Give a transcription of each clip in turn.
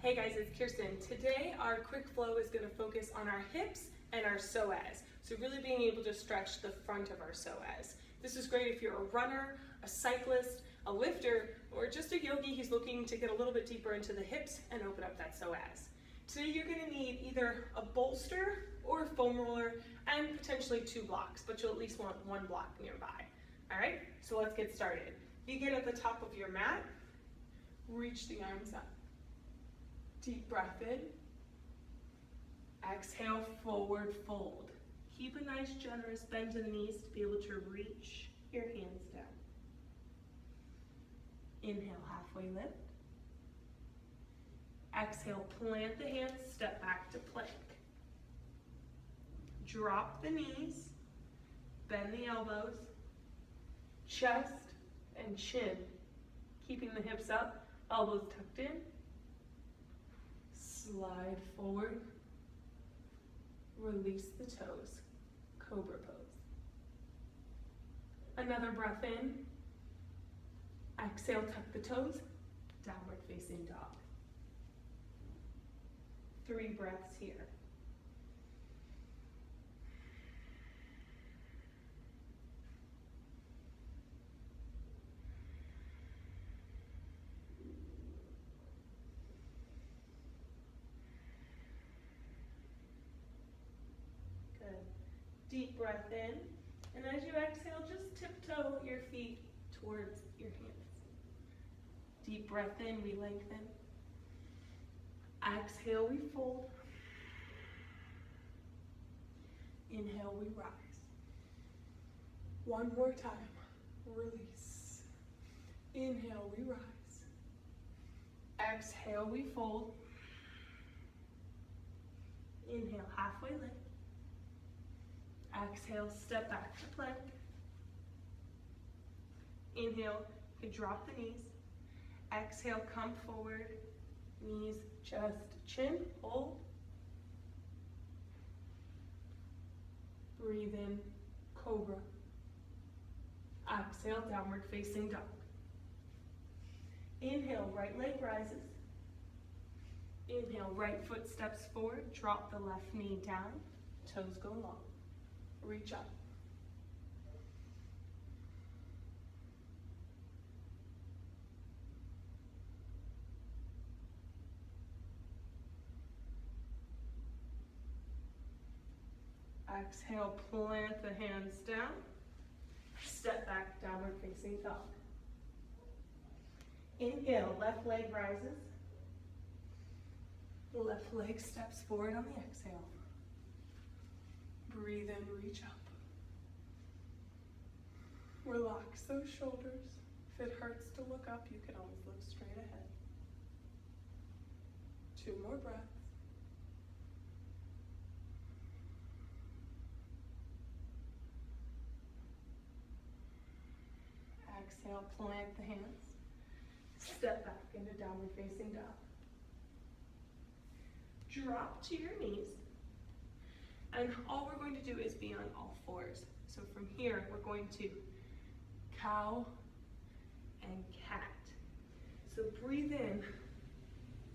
Hey guys, it's Kirsten. Today our quick flow is going to focus on our hips and our psoas. So really being able to stretch the front of our psoas. This is great if you're a runner, a cyclist, a lifter, or just a yogi who's looking to get a little bit deeper into the hips and open up that psoas. Today you're going to need either a bolster or a foam roller and potentially 2 blocks, but you'll at least want 1 block nearby. Alright, so let's get started. Begin at the top of your mat. Reach the arms up. Deep breath in. Exhale, forward fold. Keep a nice generous bend in the knees to be able to reach your hands down. Inhale, halfway lift. Exhale, plant the hands, step back to plank. Drop the knees, bend the elbows, chest and chin. Keeping the hips up, elbows tucked in. Slide forward, release the toes, cobra pose. Another breath in, exhale, tuck the toes, downward facing dog. 3 breaths here. Deep breath in, and as you exhale, just tiptoe your feet towards your hands. Deep breath in, we lengthen. Exhale, we fold. Inhale, we rise. One more time, release. Inhale, we rise. Exhale, we fold. Inhale, halfway lift. Exhale, step back to plank. Inhale, you can drop the knees. Exhale, come forward. Knees, chest, chin, hold. Breathe in, cobra. Exhale, downward facing dog. Inhale, right leg rises. Inhale, right foot steps forward. Drop the left knee down. Toes go long. Reach up. Exhale, plant the hands down. Step back, downward facing dog. Inhale, left leg rises. Left leg steps forward on the exhale. Breathe in, reach up. Relax those shoulders. If it hurts to look up, you can always look straight ahead. 2 more breaths. Exhale, plant the hands. Step back into downward facing dog. Drop to your knees. And all we're going to do is be on all 4s. So from here, we're going to cow and cat. So breathe in,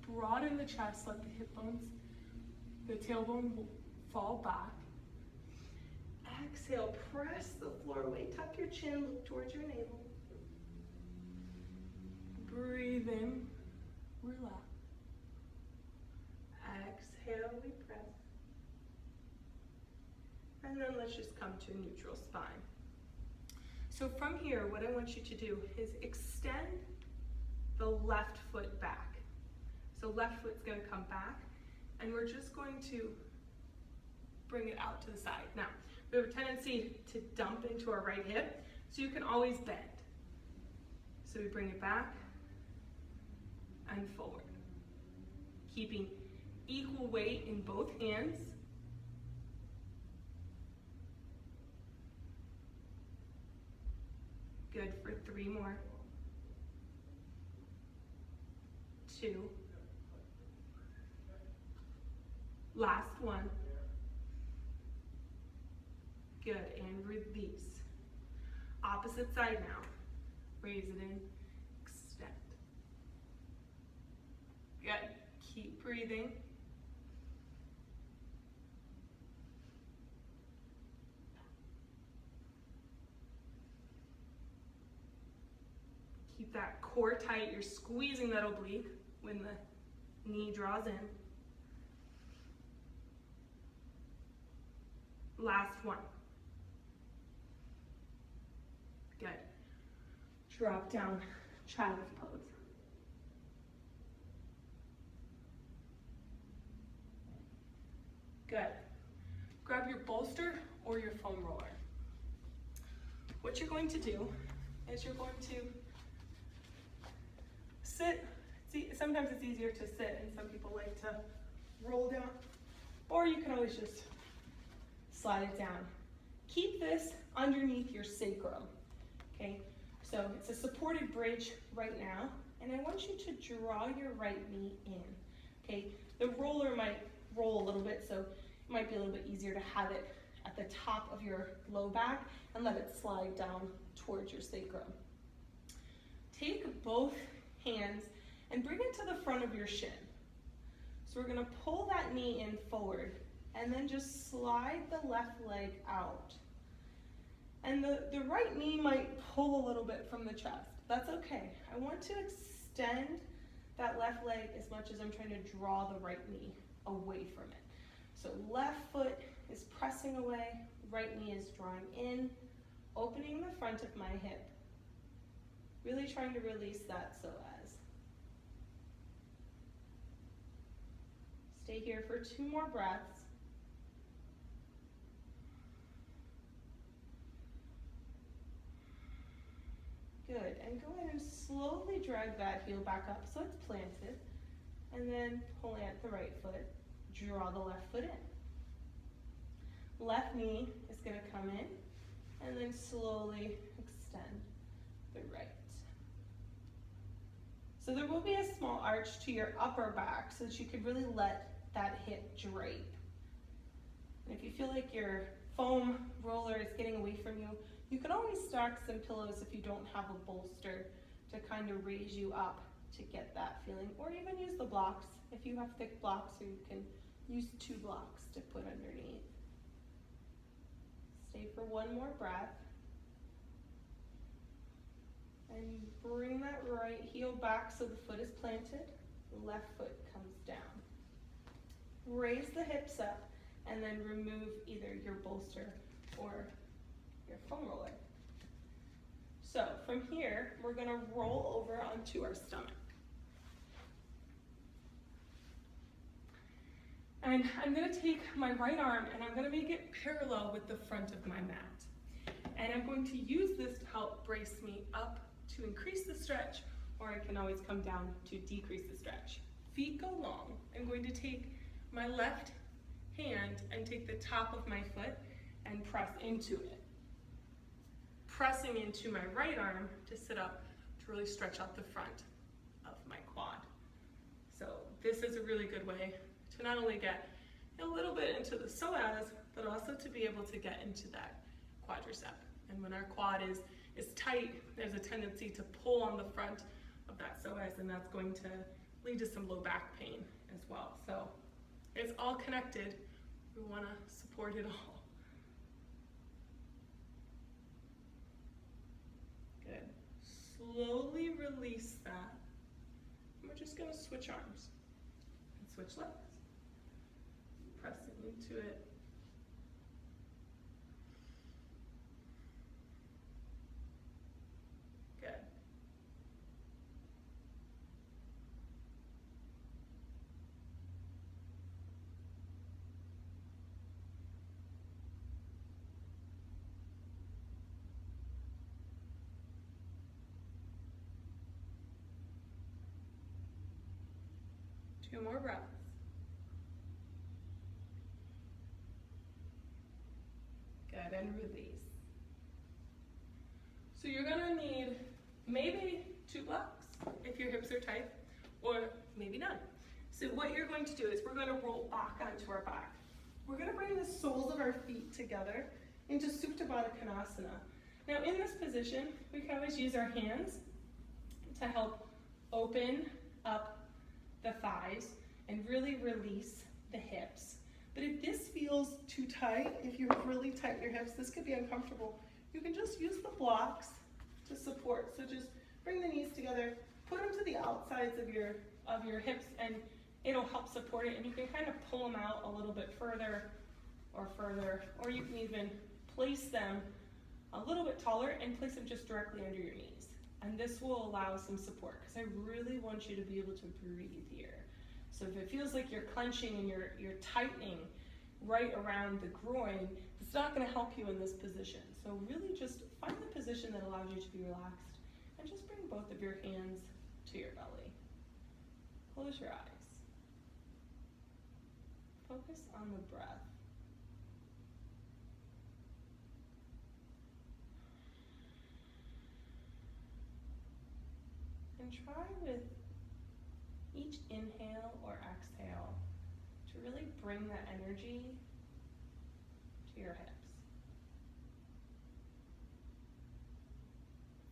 broaden the chest, let the hip bones, the tailbone fall back. Exhale, press the floor away, tuck your chin, look towards your navel. Breathe in, relax. Exhale, we press. And then let's just come to a neutral spine. So from here, what I want you to do is extend the left foot back. So left foot's gonna come back, and we're just going to bring it out to the side. Now, we have a tendency to dump into our right hip, so you can always bend. So we bring it back and forward. Keeping equal weight in both hands. Good for 3 more. 2. Last one. Good, and release. Opposite side now. Raise it in, extend. Good. Keep breathing. Keep that core tight. You're squeezing that oblique when the knee draws in. Last one. Good. Drop down, child's pose. Good. Grab your bolster or your foam roller. What you're going to do is you're going to sit. See, sometimes it's easier to sit and some people like to roll down, or you can always just slide it down. Keep this underneath your sacrum, okay? So it's a supported bridge right now, and I want you to draw your right knee in, okay? The roller might roll a little bit, so it might be a little bit easier to have it at the top of your low back and let it slide down towards your sacrum. Take both hands and bring it to the front of your shin. So we're gonna pull that knee in forward and then just slide the left leg out. And the right knee might pull a little bit from the chest. That's okay. I want to extend that left leg as much as I'm trying to draw the right knee away from it. So left foot is pressing away, right knee is drawing in, opening the front of my hip. Really trying to release that psoas. Stay here for 2 more breaths. Good, and go ahead and slowly drag that heel back up so it's planted, and then plant the right foot, draw the left foot in. Left knee is gonna come in, and then slowly extend the right. So there will be a small arch to your upper back so that you can really let that hip drape. And if you feel like your foam roller is getting away from you, you can always stack some pillows if you don't have a bolster to kind of raise you up to get that feeling, or even use the blocks if you have thick blocks, or you can use 2 blocks to put underneath. Stay for 1 more breath. And bring that right heel back so the foot is planted, left foot comes down. Raise the hips up and then remove either your bolster or your foam roller. So from here, we're gonna roll over onto our stomach. And I'm gonna take my right arm and I'm gonna make it parallel with the front of my mat. And I'm going to use this to help brace me up to increase the stretch, or I can always come down to decrease the stretch. Feet go long. I'm going to take my left hand and take the top of my foot and press into it. Pressing into my right arm to sit up to really stretch out the front of my quad. So this is a really good way to not only get a little bit into the psoas, but also to be able to get into that quadricep. And when our quad is tight, there's a tendency to pull on the front of that psoas, and that's going to lead to some low back pain as well. So it's all connected. We want to support it all. Good. Slowly release that. And we're just going to switch arms and switch legs. Pressing into it. Good. Two more breaths. Good, and release. So you're gonna need maybe 2 blocks if your hips are tight, or maybe none. So what you're going to do is we're gonna roll back onto our back. We're gonna bring the soles of our feet together into Supta Baddha Konasana. Now in this position, we can always use our hands to help open up the thighs and really release the hips. But if this feels too tight, if you're really tight in your hips, this could be uncomfortable. You can just use the blocks to support. So just bring the knees together, put them to the outsides of your hips, and it'll help support it. And you can kind of pull them out a little bit further, or you can even place them a little bit taller and place them just directly under your knees. And this will allow some support, because I really want you to be able to breathe here. So if it feels like you're clenching and you're tightening right around the groin, it's not going to help you in this position. So really just find the position that allows you to be relaxed, and just bring both of your hands to your belly. Close your eyes. Focus on the breath. And try with each inhale or exhale to really bring that energy to your hips.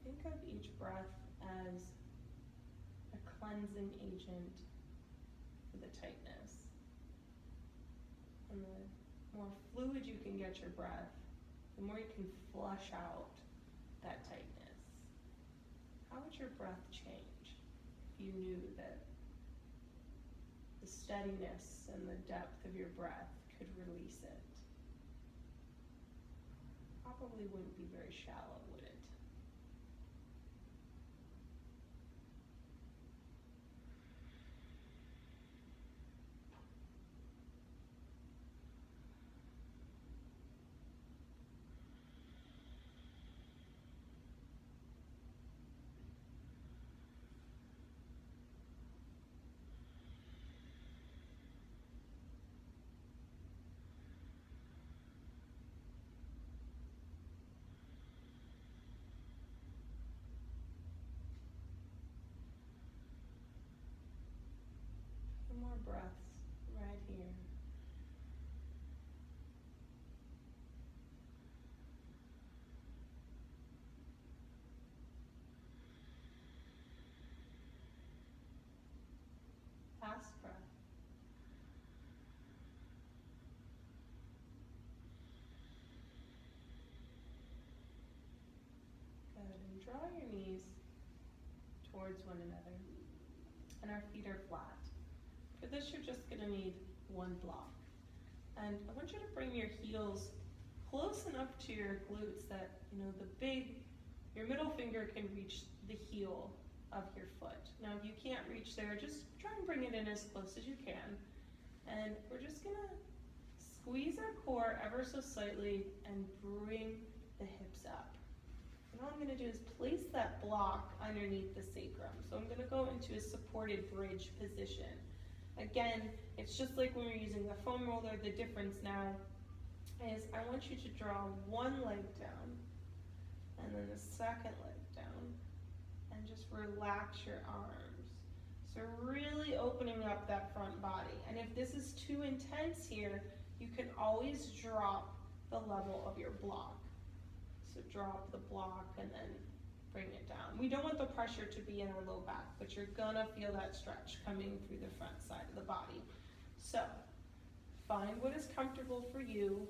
Think of each breath as a cleansing agent for the tightness. And the more fluid you can get your breath, the more you can flush out that tightness. How would your breath change if you knew that the steadiness and the depth of your breath could release it? Probably wouldn't be very shallow, would it? More breaths right here. Last breath. Good. And draw your knees towards one another, and our feet are flat. For this, you're just going to need one block. And I want you to bring your heels close enough to your glutes that, your middle finger can reach the heel of your foot. Now, if you can't reach there, just try and bring it in as close as you can. And we're just going to squeeze our core ever so slightly and bring the hips up. And all I'm going to do is place that block underneath the sacrum. So I'm going to go into a supported bridge position. Again, it's just like when we were using the foam roller. The difference now is I want you to draw one leg down and then the second leg down, and just relax your arms. So really opening up that front body. And if this is too intense here, you can always drop the level of your block. So drop the block and then bring it down. We don't want the pressure to be in our low back, but you're gonna feel that stretch coming through the front side of the body. So find what is comfortable for you,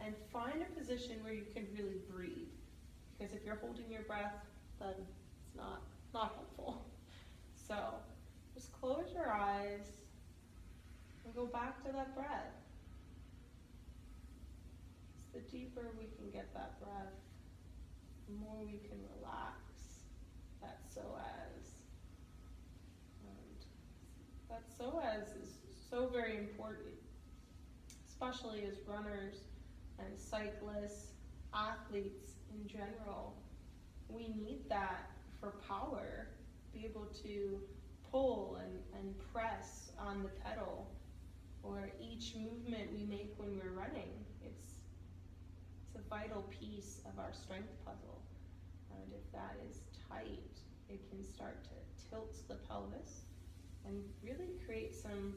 and find a position where you can really breathe. Because if you're holding your breath, then it's not helpful. So just close your eyes and go back to that breath. The deeper we can get that breath, the more we can relax that psoas. And that psoas is so very important, especially as runners and cyclists, athletes in general. We need that for power, be able to pull and press on the pedal, or each movement we make when we're running. It's a vital piece of our strength puzzle. And if that is tight, it can start to tilt the pelvis and really create some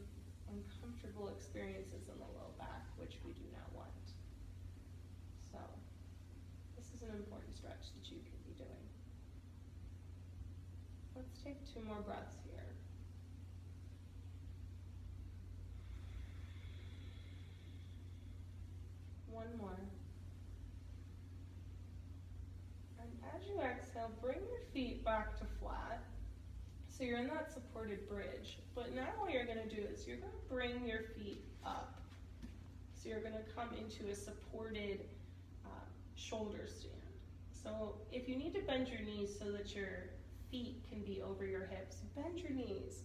uncomfortable experiences in the low back, which we do not want. So this is an important stretch that you can be doing. Let's take 2 more breaths here. one more. And as you exhale, bring your feet back to flat. So you're in that supported bridge. But now what you're going to do is you're going to bring your feet up. So you're going to come into a supported shoulder stand. So if you need to bend your knees so that your feet can be over your hips, bend your knees.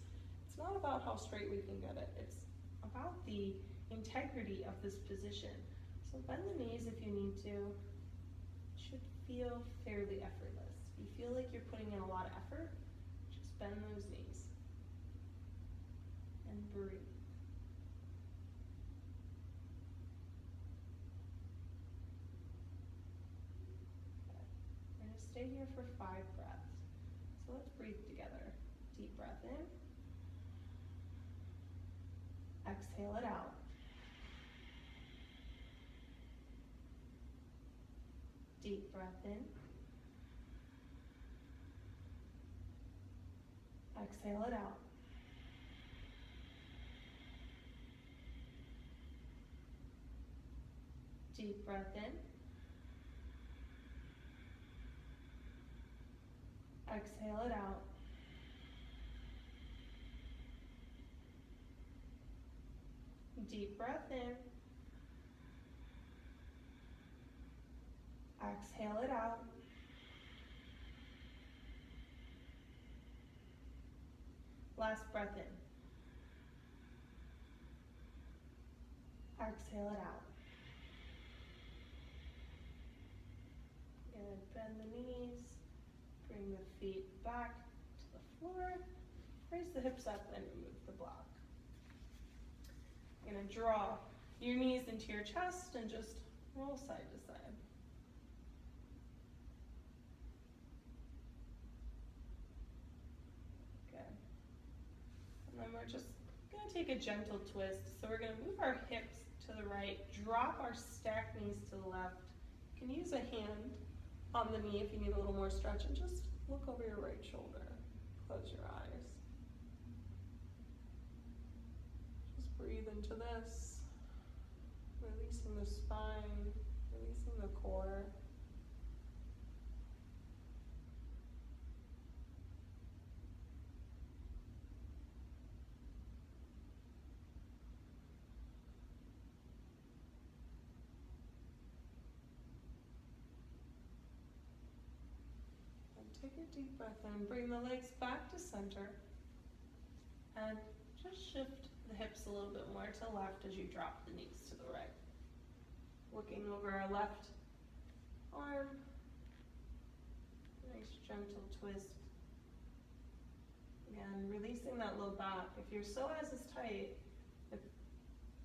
It's not about how straight we can get it. It's about the integrity of this position. So bend the knees if you need to. It should feel fairly effortless. If you feel like you're putting in a lot of effort, just bend those knees. And breathe. We're going to stay here for 5 breaths. So let's breathe together. Deep breath in. Exhale it out. Deep breath in. Exhale it out. Deep breath in. Exhale it out. Deep breath in. Exhale it out. Last breath in. Exhale it out. Good. Bend the knees. Bring the feet back to the floor. Raise the hips up and remove the block. You're going to draw your knees into your chest and just roll side to side. Good. And then we're just going to take a gentle twist. So we're going to move our hips to the right, drop our stacked knees to the left. You can use a hand on the knee if you need a little more stretch, and just look over your right shoulder. Close your eyes. Just breathe into this, releasing the spine, releasing the core. Take a deep breath in, bring the legs back to center, and just shift the hips a little bit more to the left as you drop the knees to the right. Looking over our left arm, nice gentle twist. Again, releasing that low back. If your psoas is tight,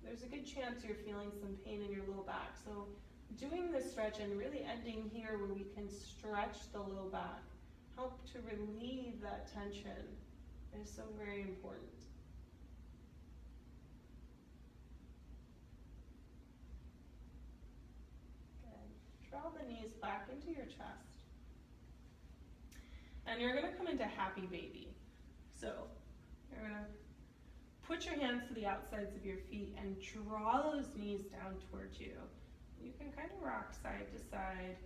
there's a good chance you're feeling some pain in your low back. So doing this stretch and really ending here where we can stretch the low back, help to relieve that tension, is so very important. Good. Draw the knees back into your chest. And you're going to come into happy baby. So you're going to put your hands to the outsides of your feet and draw those knees down towards you. You can kind of rock side to side.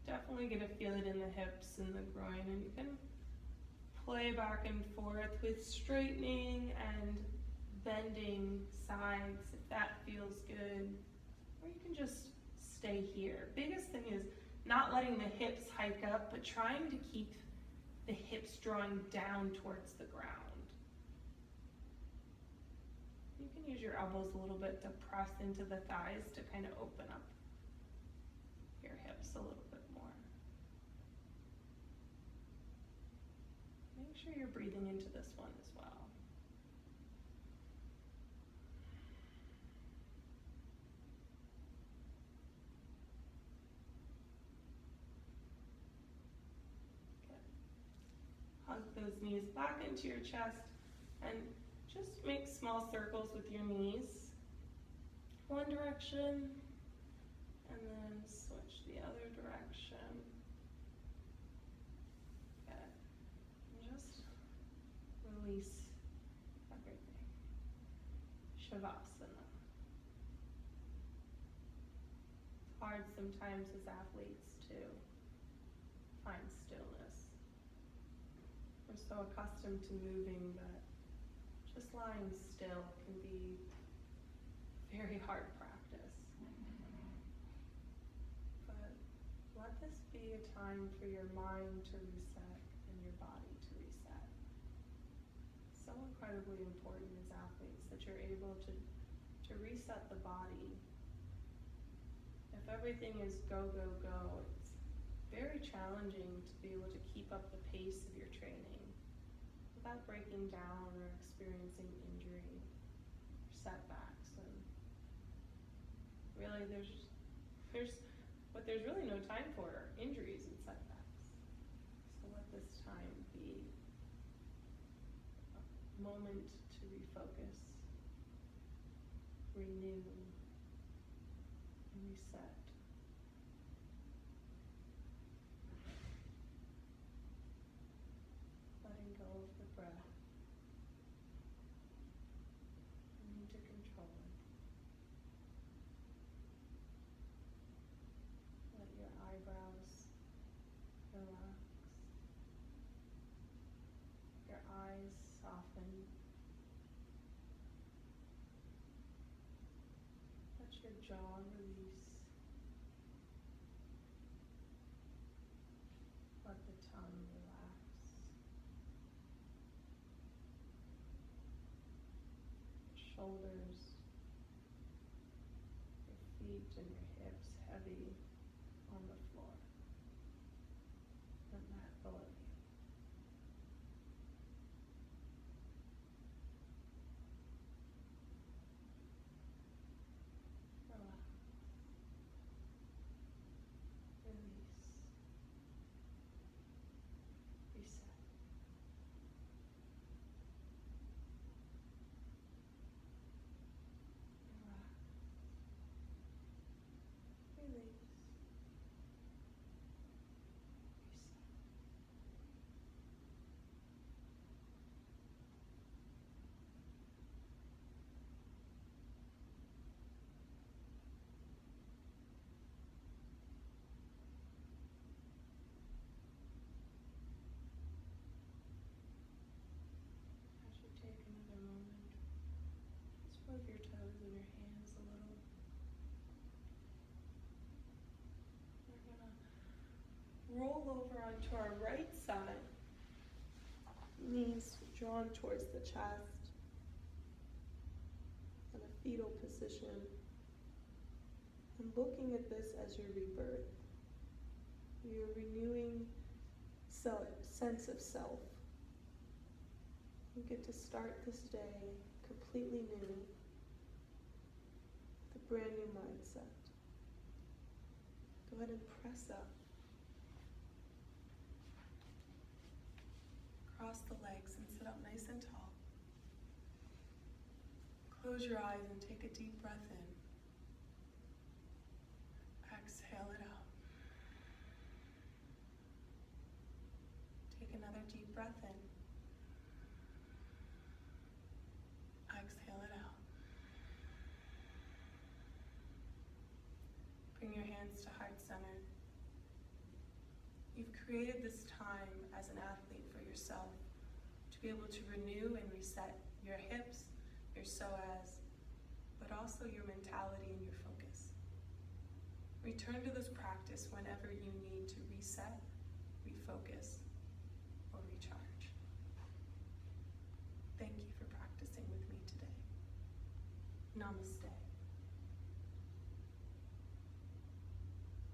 Definitely get to feel it in the hips and the groin, and you can play back and forth with straightening and bending sides if that feels good, or you can just stay here. Biggest thing is not letting the hips hike up, but trying to keep the hips drawing down towards the ground. You can use your elbows a little bit to press into the thighs to kind of open up your hips a little bit more. Make sure you're breathing into this one as well. Good. Hug those knees back into your chest and just make small circles with your knees. One direction, and then switch the other direction. Good. And just release everything. Shavasana. hard sometimes as athletes to find stillness. We're so accustomed to moving that just lying still can be very hard practice. But let this be a time for your mind to reset and your body to reset. It's so incredibly important as athletes that you're able to reset the body. If everything is go, go, go, it's very challenging to be able to keep up the pace of your training without breaking down or experiencing injury or setbacks. And really there's really no time for are injuries and setbacks. So let this time be a moment to refocus, renew, and reset. Letting go of the breath. You need to control it. Let your eyebrows relax. Your eyes soften. Let your jaw release. Let the tongue relax. Shoulders, your feet and your hips heavy on the floor, the mat below you. Relax. Release. Reset. Relax. Release. Reset. As you take another moment, just move your toes and your hands a little. We're gonna roll over onto our right side, knees drawn towards the chest, in a fetal position, and looking at this as your rebirth. You're renewing sense of self. You get to start this day completely new, with a brand new mindset. Go ahead and press up. Cross the legs and sit up nice and tall. Close your eyes and take a deep breath in. Exhale it out. Take another deep breath in. Exhale it out. Bring your hands to heart center. You've created this time as an athlete for yourself to be able to renew and reset your hips, your psoas, but also your mentality and your focus. Return to this practice whenever you need to reset, refocus, or recharge. Thank you for practicing with me today. Namaste.